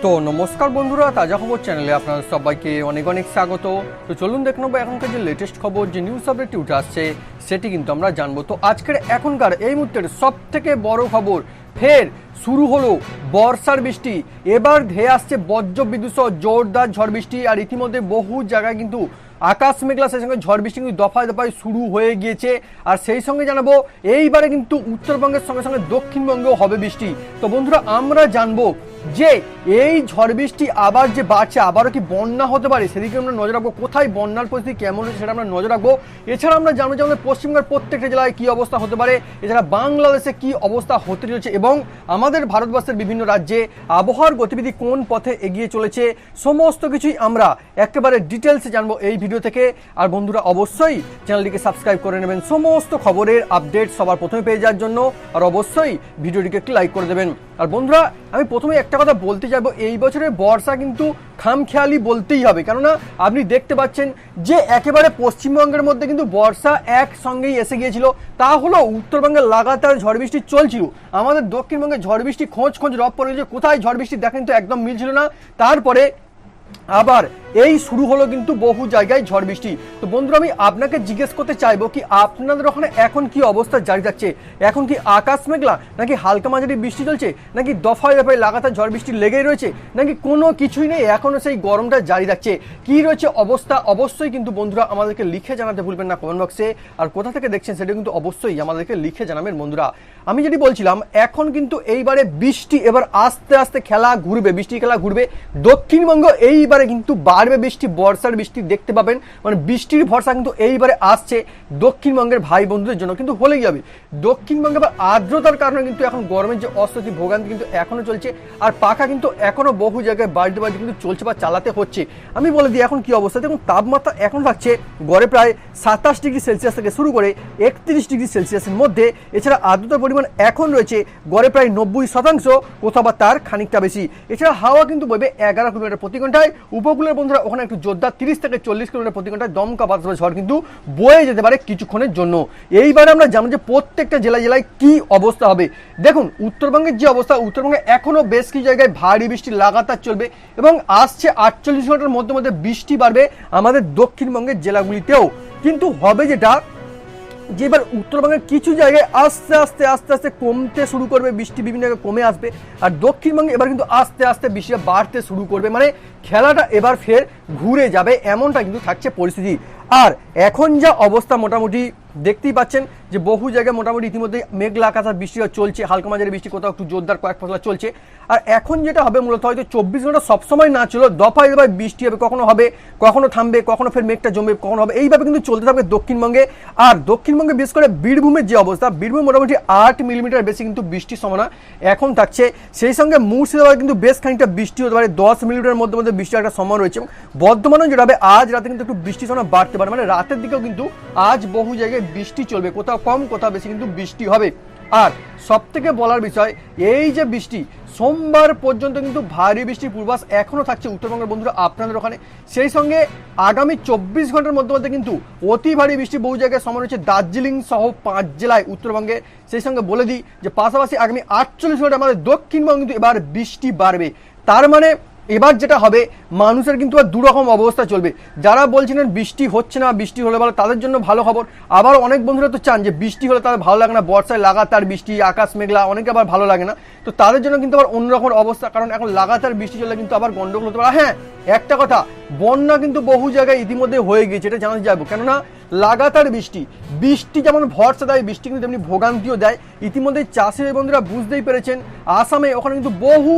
তো নমস্কার বন্ধুরা, তাজা খবর চ্যানেলে আপনাদের সবাইকে অনেক অনেক স্বাগত। তো চলুন দেখে নেবো এখনকার যে লেটেস্ট খবর, যে নিউজ আপডেটটি উঠে আসছে সেটি কিন্তু আমরা জানবো। তো আজকের এখনকার এই মুহূর্তের সব থেকে বড় খবর, ফের শুরু হলো বর্ষার বৃষ্টি। এবার ধেয়ে আসছে বজ্র বিদ্যুৎ সহ জোরদার ঝড় বৃষ্টি। আর ইতিমধ্যে বহু জায়গায় কিন্তু আকাশ মেঘলা, সেই সঙ্গে ঝড় বৃষ্টি কিন্তু দফায় দফায় শুরু হয়ে গিয়েছে। আর সেই সঙ্গে জানাবো এইবারে কিন্তু উত্তরবঙ্গের সঙ্গে সঙ্গে দক্ষিণবঙ্গেও হবে বৃষ্টি। তো বন্ধুরা, আমরা জানবো যে এই ঝড় বৃষ্টি আবার যে বাড়ছে, আবারও কি বন্যা হতে পারে সেদিকে আমরা নজর রাখবো। কোথায় বন্যার পরিস্থিতি কেমন হচ্ছে সেটা আমরা নজর রাখবো। এছাড়া আমরা জানবো যে আমাদের পশ্চিমবঙ্গের প্রত্যেকটা জেলায় কি অবস্থা হতে পারে, এছাড়া বাংলাদেশে কি অবস্থা হতে চলেছে এবং আমাদের ভারতবর্ষের বিভিন্ন রাজ্যে আবহাওয়ার গতিবিধি কোন পথে এগিয়ে চলেছে, সমস্ত কিছুই আমরা একেবারে ডিটেলসে জানবো এই ভিডিও থেকে। আর বন্ধুরা, অবশ্যই চ্যানেলটিকে সাবস্ক্রাইব করে নেবেন সমস্ত খবরের আপডেট সবার প্রথমে পেয়ে যাওয়ার জন্য। আর অবশ্যই ভিডিওটিকে একটু লাইক করে দেবেন। আর বন্ধুরা, আমি প্রথমে একটা কথা বলতে চাইবো, এই বছরের বর্ষা কিন্তু খামখেয়ালি বলতেই হবে। কেননা আপনি দেখতে পাচ্ছেন যে একেবারে পশ্চিমবঙ্গের মধ্যে কিন্তু বর্ষা একসঙ্গেই এসে গিয়েছিল। তা হলো উত্তরবঙ্গে লাগাতার ঝড় বৃষ্টি চলছিল, আমাদের দক্ষিণবঙ্গে ঝড় বৃষ্টি খোঁজ রব পড়ে গেছে, কোথায় ঝড় বৃষ্টি দেখেন তো একদম মিলছিল না। তারপরে আবার এই শুরু হলো কিন্তু বহু জায়গায় ঝড় বৃষ্টি। তো বন্ধুরা, আমি আপনাকে জিজ্ঞেস করতে চাইবো কি আপনাদের ওখানে এখন কি অবস্থা জারি থাকছে? এখন কি আকাশ মেঘলা, নাকি হালকা মাঝারি বৃষ্টি চলছে, নাকি দফায় দফায় লাগাতার ঝড় বৃষ্টি লেগেই রয়েছে, নাকি কোনো কিছুই নেই, এখনো সেই গরমটা জারি থাকছে? কি রয়েছে অবস্থা অবশ্যই কিন্তু বন্ধুরা আমাদেরকে লিখে জানাতে ভুলবেন না কমেন্ট বক্সে। আর কোথা থেকে দেখছেন সেটা কিন্তু অবশ্যই আমাদেরকে লিখে জানাবেন বন্ধুরা। আমি যেটি বলছিলাম, এখন কিন্তু এইবারে বৃষ্টি এবার আস্তে আস্তে খেলা ঘুরবে, বৃষ্টি খেলা ঘুরবে দক্ষিণবঙ্গ। এইবারে কিন্তু বাড়বে বৃষ্টি, বর্ষার বৃষ্টি দেখতে পাবেন। মানে বৃষ্টির ভরসা কিন্তু এইবারে আসছে দক্ষিণবঙ্গের ভাই বন্ধুদের জন্য। কিন্তু হলেই যাবে দক্ষিণবঙ্গে আবার আর্দ্রতার কারণে কিন্তু এখন গরমের যে অস্বস্তি ভোগান্তি কিন্তু এখনো চলছে। আর পাখা কিন্তু এখনো বহু জায়গায় বাড়িতে বাড়িতে কিন্তু চলছে বা চালাতে হচ্ছে। আমি বলে দিই এখন কি অবস্থা। দেখুন, তাপমাত্রা এখন থাকছে গড়ে প্রায় 27 ডিগ্রি সেলসিয়াস থেকে শুরু করে 31 ডিগ্রি সেলসিয়াসের মধ্যে। এছাড়া আর্দ্রতার পরিমাণ এখন রয়েছে গড়ে প্রায় 90%, কোথাও বা তার খানিকটা বেশি। এছাড়া হাওয়া কিন্তু বইবে 11 কিলোমিটার প্রতি ঘন্টায়। উপকূলের বন্ধুরা ওখানে একটু জোরদার 30 থেকে 40 কিলোমিটার প্রতি ঘন্টায় দমকা বাতাস ঝড় কিন্তু বয়ে যেতে পারে কিছুক্ষণের জন্য। এইবারে আমরা জানবো যে প্রত্যেকটা জেলায় কি অবস্থা হবে। দেখুন, উত্তরবঙ্গের যে অবস্থা, উত্তরবঙ্গে এখনো বেশ কিছু জায়গায় ভারী বৃষ্টি লাগাতার চলবে এবং আসছে 48 ঘন্টার মধ্যে মধ্যে বৃষ্টি বাড়বে আমাদের দক্ষিণবঙ্গের জেলাগুলিতেও। কিন্তু হবে যেটা, যে এবার উত্তরবঙ্গের কিছু জায়গায় আস্তে আস্তে আস্তে আস্তে কমতে শুরু করবে বৃষ্টি, বিভিন্ন জায়গায় কমে আসবে। আর দক্ষিণবঙ্গে এবার কিন্তু আস্তে আস্তে বৃষ্টিটা বাড়তে শুরু করবে। মানে খেলাটা এবার ফের ঘুরে যাবে, এমনটা কিন্তু থাকছে পরিস্থিতি। আর এখন যা অবস্থা মোটামুটি দেখতেই পাচ্ছেন যে বহু জায়গায় মোটামুটি ইতিমধ্যে মেঘলা আকাশ আর বৃষ্টিটা চলছে, হালকা মাঝারি বৃষ্টি, কোথাও একটু জোরদার কয়েক ফসলা চলছে। আর এখন যেটা হবে মূলত, হয়তো 24 ঘন্টা সবসময় না ছিল, দফায় দফায় বৃষ্টি হবে, কখনো হবে কখনো থামবে, কখনো ফের মেঘটা জমবে, কখনো হবে, এইভাবে কিন্তু চলতে থাকবে দক্ষিণবঙ্গে। আর দক্ষিণবঙ্গে বিশেষ করে বীরভূমের যে অবস্থা, বীরভূম মোটামুটি 8 মিলিমিটার বেশি কিন্তু বৃষ্টির সম্ভাবনা এখন থাকছে। সেই সঙ্গে মুর্শিদাবাদে কিন্তু বেশ খানিকটা বৃষ্টি হতে পারে, 10 মিলিমিটার মধ্যে মধ্যে বৃষ্টির একটা সম্ভাবনা রয়েছে। এবং বর্ধমানেও যেটা হবে, আজ রাতে কিন্তু একটু বৃষ্টির সম্ভাবনা বাড়তে পারে। মানে রাতের দিকেও কিন্তু আজ বহু জায়গায় বৃষ্টি চলবে, কোথাও কম কোথাও বেশি কিন্তু বৃষ্টি হবে। আর সব থেকে বলার বিষয়, এই যে বৃষ্টি সোমবার পর্যন্ত কিন্তু ভারী বৃষ্টির পূর্বাভাস এখনো থাকছে উত্তরবঙ্গের বন্ধুরা আপনাদের ওখানে। সেই সঙ্গে আগামী 24 ঘন্টার মধ্যে মধ্যে কিন্তু অতি ভারী বৃষ্টি বহু জায়গায় সম্ভাবনা হচ্ছে দার্জিলিং সহ 5 জেলায় উত্তরবঙ্গে। সেই সঙ্গে বলে দিই যে পাশাপাশি আগামী 48 ঘন্টা আমাদের দক্ষিণবঙ্গে কিন্তু এবার বৃষ্টি বাড়বে। তার মানে এবার যেটা হবে, মানুষের কিন্তু আর দুরকম অবস্থা চলবে। যারা বলছিলেন বৃষ্টি হচ্ছে না, বৃষ্টি হলে ভালো, তাদের জন্য ভালো খবর। আবার অনেক বন্ধুরা তো চান যে বৃষ্টি হলে তাদের ভালো লাগে না, বর্ষায় লাগাতার বৃষ্টি, আকাশ মেঘলা, অনেকে আবার ভালো লাগে না। তো তাদের জন্য কিন্তু আবার অন্যরকম অবস্থা, কারণ এখন লাগাতার বৃষ্টি চললে কিন্তু আবার গন্ডগোল হতে পারে। হ্যাঁ, একটা কথা, বন্যা কিন্তু বহু জায়গায় ইতিমধ্যে হয়ে গিয়েছে, এটা জানা যাবো। কেননা লাগাতার বৃষ্টি যেমন ভরসা দেয়, বৃষ্টি কিন্তু তেমনি ভোগান্তিও দেয়। ইতিমধ্যে চাষি বন্ধুরা বুঝতেই পেরেছেন, আসামে ওখানে কিন্তু বহু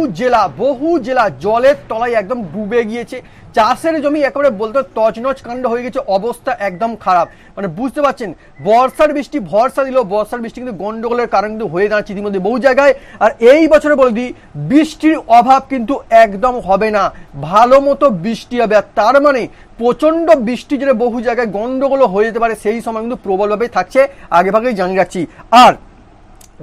জেলা জলের তলায় একদম ডুবে গিয়েছে। চাষের জমি একেবারে বলতে তছনছ কাণ্ড হয়ে গেছে, অবস্থা একদম খারাপ। মানে বুঝতে পারছেন, বর্ষার বৃষ্টি ভরসা দিল, বর্ষার বৃষ্টি কিন্তু গন্ডগোলের কারণ কিন্তু হয়ে দাঁড়াচ্ছে ইতিমধ্যে বহু জায়গায়। আর এই বছরে বলে দিই, বৃষ্টির অভাব কিন্তু একদম হবে না, ভালো মতো বৃষ্টি হবে। আর তার মানে প্রচন্ড বৃষ্টি যেটা বহু জায়গায় গন্ডগোল হয়ে যেতে পারে, সেই সময় কিন্তু প্রবলভাবে থাকছে, আগেভাগেই জানিয়ে রাখছি। আর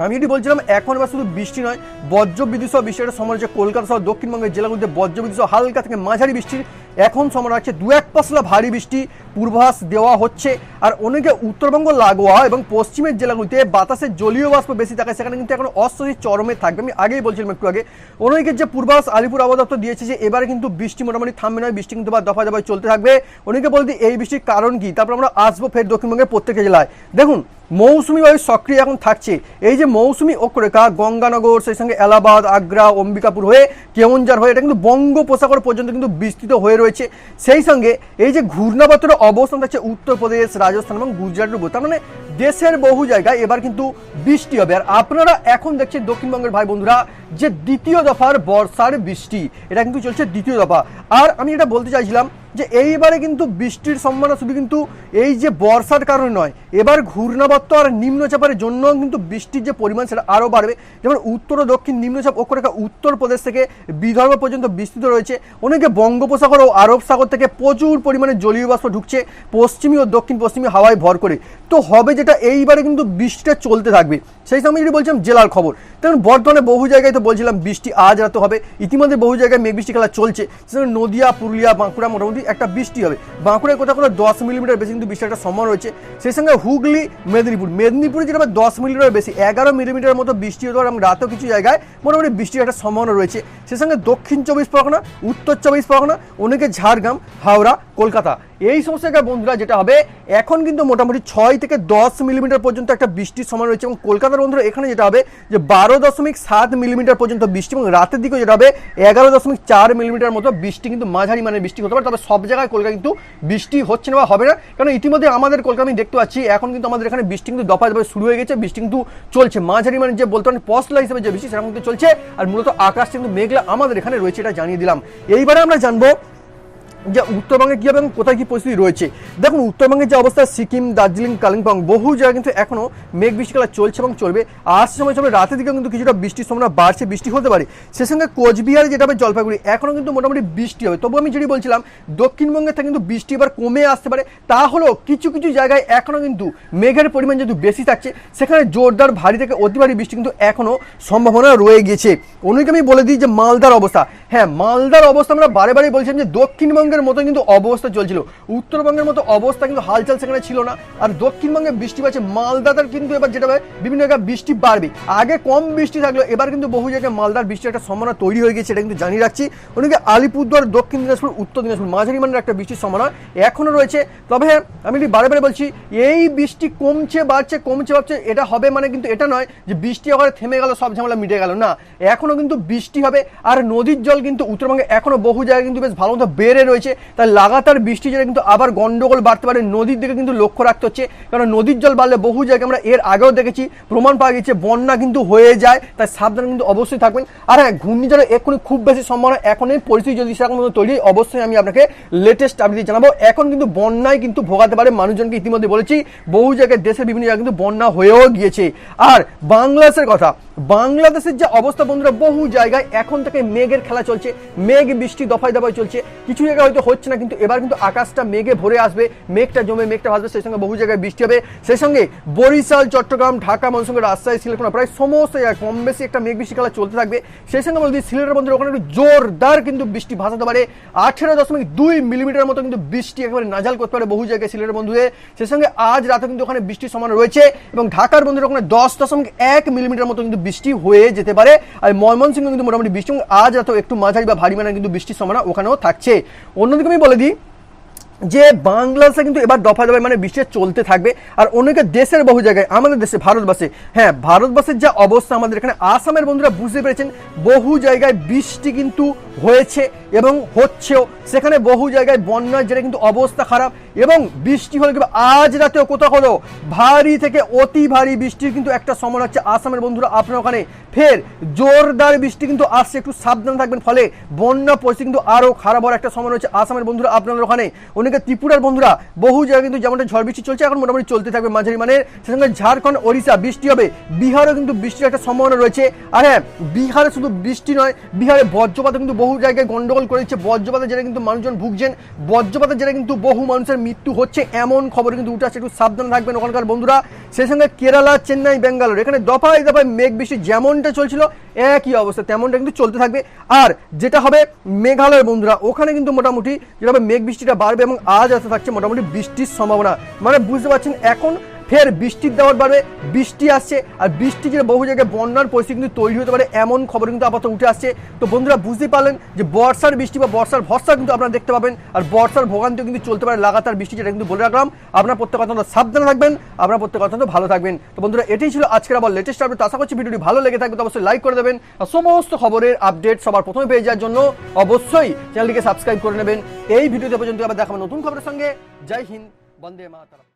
আমি যেটি বলছিলাম, এখন এবার শুধু বৃষ্টি নয়, বজ্র বিদ্যুৎ সহ বৃষ্টির একটা সম্ভাবনা রয়েছে কলকাতা সহ দক্ষিণবঙ্গের জেলাগুলিতে। বজ্র বিদ্যুৎ সহ হালকা থেকে মাঝারি বৃষ্টির এখন সম্ভাবনা আছে, 2-1 পশলা ভারী বৃষ্টি পূর্বাভাস দেওয়া হচ্ছে। আর অনেকে উত্তরবঙ্গ লাগোয়া এবং পশ্চিমের জেলাগুলিতে বাতাসের জলীয় বাষ্প বেশি থাকে, সেখানে কিন্তু এখন অস্বস্তি চরমে থাকবে। আমি আগেই বলছিলাম একটু আগে, অনেকে যে পূর্বাভাস আলিপুর আবহাওয়া দপ্তর দিয়েছে যে এবারে কিন্তু বৃষ্টি মোটামুটি থামবে নয়, বৃষ্টি কিন্তু দফা দফায় চলতে থাকবে। অনেকে বলতে এই বৃষ্টির কারণ কি, তারপর আমরা আসবো ফের দক্ষিণবঙ্গের প্রত্যেকটা জেলায়। দেখুন, মৌসুমি বায়ু সক্রিয় এখন থাকছে। এই যে মৌসুমি অক্ষরেখা গঙ্গানগর, সেই সঙ্গে এলাহাবাদ, আগ্রা, অম্বিকাপুর হয়ে কেওনঝাড় হয়ে এটা কিন্তু বঙ্গোপসাগর পর্যন্ত কিন্তু বিস্তৃত হয়ে রয়েছে। সেই সঙ্গে এই যে ঘূর্ণাবর্তের অবস্থান থাকছে উত্তরপ্রদেশ, রাজস্থান এবং গুজরাটের উপর, তার মানে দেশের বহু জায়গায় এবার কিন্তু বৃষ্টি হবে। আর আপনারা এখন দেখছেন দক্ষিণবঙ্গের ভাই বন্ধুরা যে দ্বিতীয় দফার বর্ষার বৃষ্টি, এটা কিন্তু চলছে দ্বিতীয় দফা। আর আমি এটা বলতে চাইছিলাম যে এইবারে কিন্তু বৃষ্টির সম্ভাবনা শুধু কিন্তু এই যে বর্ষার কারণে নয়, এবার ঘূর্ণাবর্ত আর নিম্নচাপের জন্য কিন্তু বৃষ্টির যে পরিমাণ সেটা আরও বাড়বে। যেমন উত্তর ও দক্ষিণ নিম্নচাপ অক্ষরেখা উত্তরপ্রদেশ থেকে বিদর্ভ পর্যন্ত বিস্তৃত রয়েছে। অনেকে বঙ্গোপসাগর ও আরব সাগর থেকে প্রচুর পরিমাণে জলীয় বাষ্প ঢুকছে পশ্চিমী ও দক্ষিণ পশ্চিমী হাওয়ায় ভর করে। তো হবে যেটা, এইবারে কিন্তু বৃষ্টিটা চলতে থাকবে। সেই সময় যদি বলছিলাম জেলার খবর, তেমন বর্ধমানে বহু জায়গায় তো বলছিলাম বৃষ্টি আজ রাতে হবে, ইতিমধ্যে বহু জায়গায় মেঘ বৃষ্টি খেলা চলছে। সেখানে নদিয়া, পুরুলিয়া, বাঁকুড়া মোটামুটি একটা বৃষ্টি হবে। বাঁকুড়ায় কোথাও 10 মিলিমিটার বেশি কিন্তু বৃষ্টির একটা সম্ভাবনা রয়েছে। সেই সঙ্গে হুগলি, মেদিনীপুরে যেটা 10 মিলিমিটার বেশি, 11 মিলিমিটার মতো বৃষ্টি হতে পারে এবং রাতেও কিছু জায়গায় মোটামুটি বৃষ্টির একটা সম্ভাবনা রয়েছে। সেই সঙ্গে দক্ষিণ 24 পরগনা, উত্তর 24 পরগনা, অনেকে ঝাড়গ্রাম, হাওড়া, কলকাতা, এই সমস্ত জায়গায় বন্ধুরা যেটা হবে এখন কিন্তু মোটামুটি 6 থেকে 10 মিলিমিটার পর্যন্ত একটা বৃষ্টির সময় রয়েছে। এবং কলকাতার বন্ধুরা এখানে যেটা হবে যে 12.7 মিলিমিটার পর্যন্ত বৃষ্টি, এবং রাতের দিকেও যেটা হবে 11.4 মিলিমিটার মতো বৃষ্টি, কিন্তু মাঝারি মানের বৃষ্টি হতে পারে। তবে সব জায়গায় কলকাতা কিন্তু বৃষ্টি হচ্ছে না বা হবে না, কারণ ইতিমধ্যে আমাদের কলকাতা আমি দেখতে পাচ্ছি এখন কিন্তু আমাদের এখানে বৃষ্টি কিন্তু দফায় দফায় শুরু হয়ে গেছে। বৃষ্টি কিন্তু চলছে মাঝারি মানের, যে বলতে পারেন পশলা হিসেবে যে বৃষ্টি সেটা কিন্তু চলছে। আর মূলত আকাশ কিন্তু মেঘলা আমাদের এখানে রয়েছে, এটা জানিয়ে দিলাম। এইবারে আমরা জানবো যে উত্তরবঙ্গে কী হবে এবং কোথায় কী পরিস্থিতি রয়েছে। দেখুন, উত্তরবঙ্গের যে অবস্থা, সিকিম, দার্জিলিং, কালিম্পং বহু জায়গায় কিন্তু এখনও মেঘ বৃষ্টি খেলা চলছে এবং চলবে। আসছে সময় রাতের দিকে কিন্তু কিছুটা বৃষ্টির সম্ভাবনা বাড়ছে, বৃষ্টি হতে পারে। সে সঙ্গে কোচবিহারে যেটা হবে জলপাইগুড়ি, এখনও কিন্তু মোটামুটি বৃষ্টি হবে। তবু আমি যেটি বলছিলাম দক্ষিণবঙ্গে থেকে কিন্তু বৃষ্টি এবার কমে আসতে পারে। তা হলেও কিছু কিছু জায়গায় এখনও কিন্তু মেঘের পরিমাণ যেহেতু বেশি থাকছে, সেখানে জোরদার ভারী থেকে অতি ভারী বৃষ্টি কিন্তু এখনও সম্ভাবনা রয়ে গেছে। অনেকে আমি বলে দিই যে মালদার অবস্থা, হ্যাঁ মালদার অবস্থা আমরা বারে বারে বলছিলাম যে দক্ষিণবঙ্গের মতো কিন্তু অবস্থা চলছিল, উত্তরবঙ্গের মতো অবস্থা কিন্তু হালচাল সেখানে ছিল না। আর দক্ষিণবঙ্গে বৃষ্টি পাচ্ছে, মালদার কিন্তু এবার যেটা হবে বিভিন্ন জায়গায় বৃষ্টি বাড়বে। আগে কম বৃষ্টি থাকলো, এবার কিন্তু বহু জায়গায় মালদার বৃষ্টির একটা সম্ভাবনা তৈরি হয়ে গেছে, এটা কিন্তু জানিয়ে রাখছি। ওদিকে আলিপুরদুয়ার, দক্ষিণ দিনাজপুর, উত্তর দিনাজপুর মাঝারি মানের একটা বৃষ্টির সম্ভাবনা এখনো রয়েছে। তবে হ্যাঁ, আমি বারে বারে বলছি এই বৃষ্টি কমছে বাড়ছে কমছে বাড়ছে এটা হবে মানে কিন্তু এটা নয় যে বৃষ্টি আবার থেমে গেল, সব ঝামেলা মিটে গেল, না, এখনো কিন্তু বৃষ্টি হবে। আর নদীর জল কিন্তু উত্তরবঙ্গে এখনো বহু জায়গায় কিন্তু বেশ ভালো মতো বেড়ে রয়েছে। তাই লাগাতার বৃষ্টি যেটা কিন্তু আবার গন্ডগোল বাড়তে পারে, নদীর দিকে কিন্তু লক্ষ্য রাখতে হচ্ছে। কারণ নদীর জল বাড়লে বহু জায়গায় আমরা এর আগেও দেখেছি, প্রমাণ পাওয়া গেছে বন্যা কিন্তু হয়ে যায়। তাই সাবধানে কিন্তু অবশ্যই থাকবেন। আর হ্যাঁ, ঘূর্ণিঝড়ের এক্ষুনি খুব বেশি সম্ভাবনা এখন এই পরিস্থিতি যদি সেরকম মতো তৈরি, অবশ্যই আমি আপনাকে লেটেস্ট আপডেট জানাবো। এখন কিন্তু বন্যায় কিন্তু ভোগাতে পারে মানুষজনকে, ইতিমধ্যে বলেছি বহু জায়গায় দেশের বিভিন্ন জায়গায় কিন্তু বন্যা হয়েও গিয়েছে। আর বাংলাদেশের কথা, বাংলাদেশের যে অবস্থা বন্ধুরা, বহু জায়গায় এখন থেকে মেঘের খেলা চলছে, মেঘ বৃষ্টি দফায় দফায় চলছে। কিছু জায়গায় হয়তো হচ্ছে না, কিন্তু এবার কিন্তু আকাশটা মেঘে ভরে আসবে, মেঘটা জমে মেঘটা ভাসবে, সেই সঙ্গে বহু জায়গায় বৃষ্টি হবে। সেই সঙ্গে বরিশাল, চট্টগ্রাম, ঢাকা, ময়মনসিংহ, রাজশাহী, সিলেট প্রায় সমস্ত জায়গায় কম বেশি একটা মেঘ বৃষ্টি খেলা চলতে থাকবে। সেই সঙ্গে বলছি সিলেটের বন্ধুরা ওখানে একটু জোরদার কিন্তু বৃষ্টি ভাসাতে পারে, 18.2 মিলিমিটার মতো কিন্তু বৃষ্টি একেবারে নাজাল করতে পারে বহু জায়গায় সিলেটের বন্ধুদের। সেই সঙ্গে আজ রাতে কিন্তু ওখানে বৃষ্টির সম্ভাবনা রয়েছে এবং ঢাকার বন্ধুরা ওখানে 10.1 মিলিমিটার মতো কিন্তু বৃষ্টি হয়ে যেতে পারে। আর ময়মনসিংহ কিন্তু মোটামুটি বৃষ্টি, আজ রাতেও একটু মাঝারি বা ভারী মানের কিন্তু বৃষ্টির সম্ভাবনা ওখানেও থাকছে। অন্যদিকে আমি বলে দিই যে বাংলাদেশে কিন্তু এবার দফায় দফায় মানে বৃষ্টি চলতে থাকবে। আর অনেকে দেশের বহু জায়গায়, আমাদের দেশে ভারতবর্ষে, হ্যাঁ ভারতবর্ষের যা অবস্থা, আমাদের এখানে আসামের বন্ধুরা বুঝতে পেরেছেন বহু জায়গায় বৃষ্টি কিন্তু হয়েছে এবং হচ্ছেও। সেখানে বহু জায়গায় বন্যার যেটা কিন্তু অবস্থা খারাপ, এবং বৃষ্টি হলে কিন্তু আজ রাতেও কোথাও কোথাও ভারী থেকে অতি ভারী বৃষ্টির কিন্তু একটা সম্ভাবনা হচ্ছে আসামের বন্ধুরা। আপনার ওখানে ফের জোরদার বৃষ্টি কিন্তু আসছে, একটু সাবধান থাকবেন, ফলে বন্যা পরিস্থিতি কিন্তু আরও খারাপ হওয়ার একটা সম্ভাবনা হচ্ছে আসামের বন্ধুরা আপনাদের ওখানে। অনেকে ত্রিপুরার বন্ধুরা বহু জায়গায় কিন্তু যেমনটা ঝড় বৃষ্টি চলছে এখন মোটামুটি চলতে থাকবে মাঝারি মানের। সেই সঙ্গে ঝাড়খণ্ড, ওড়িশা বৃষ্টি হবে, বিহারেও কিন্তু বৃষ্টির একটা সম্ভাবনা রয়েছে। আর হ্যাঁ, বিহারে শুধু বৃষ্টি নয়, বিহারে বজ্রপাত কিন্তু বহু জায়গায় গন্ডগোল করেছে, বজ্রপাতে যেটা কিন্তু মানুষজন ভুগছেন, বজ্রপাতে যেটা কিন্তু বহু মানুষের মৃত্যু হচ্ছে, এমন খবর কিন্তু উঠে আসছে। একটু সাবধান থাকবেন ওখানকার বন্ধুরা। সেই সঙ্গে কেরালা, চেন্নাই, বেঙ্গালুরু এখানে দফায় দফায় মেঘ বৃষ্টি যেমনটা চলছিল একই অবস্থা তেমনটা কিন্তু চলতে থাকবে। আর যেটা হবে মেঘালয়ের বন্ধুরা, ওখানে কিন্তু মোটামুটি যেটা হবে মেঘ বৃষ্টিটা বাড়বে এবং আজ আসতে থাকছে মোটামুটি বৃষ্টির সম্ভাবনা। মানে বুঝতে পারছেন এখন ফের বৃষ্টির দাওয়াত বাড়বে, বৃষ্টি আসছে। আর বৃষ্টি যেটা বহু জায়গায় বন্যার পরিস্থিতি কিন্তু তৈরি হতে পারে এমন খবর কিন্তু আপাতত উঠে আসছে। তো বন্ধুরা বুঝতেই পারলেন যে বর্ষার বৃষ্টি বা বর্ষার ভরসা কিন্তু আপনারা দেখতে পাবেন। আর বর্ষার ভোগান্তিও কিন্তু চলতে পারে লাগাতার বৃষ্টি, যেটা কিন্তু বলে রাখলাম। আপনার প্রত্যেক অত্যন্ত সাবধানে থাকবেন, আপনার প্রত্যেক অত্যন্ত ভালো থাকবেন। তো বন্ধুরা এটাই ছিল আজকের আবার লেটেস্ট আপডেট। আশা করছি ভিডিওটি ভালো লেগে থাকবে, তো অবশ্যই লাইক করে দেবেন। আর সমস্ত খবরের আপডেট সবার প্রথমে পেয়ে যাওয়ার জন্য অবশ্যই চ্যানেলটিকে সাবস্ক্রাইব করে নেবেন। এই ভিডিওতে পর্যন্ত আবার দেখাবো নতুন খবরের সঙ্গে। জয় হিন্দ, বন্দে মাতরম।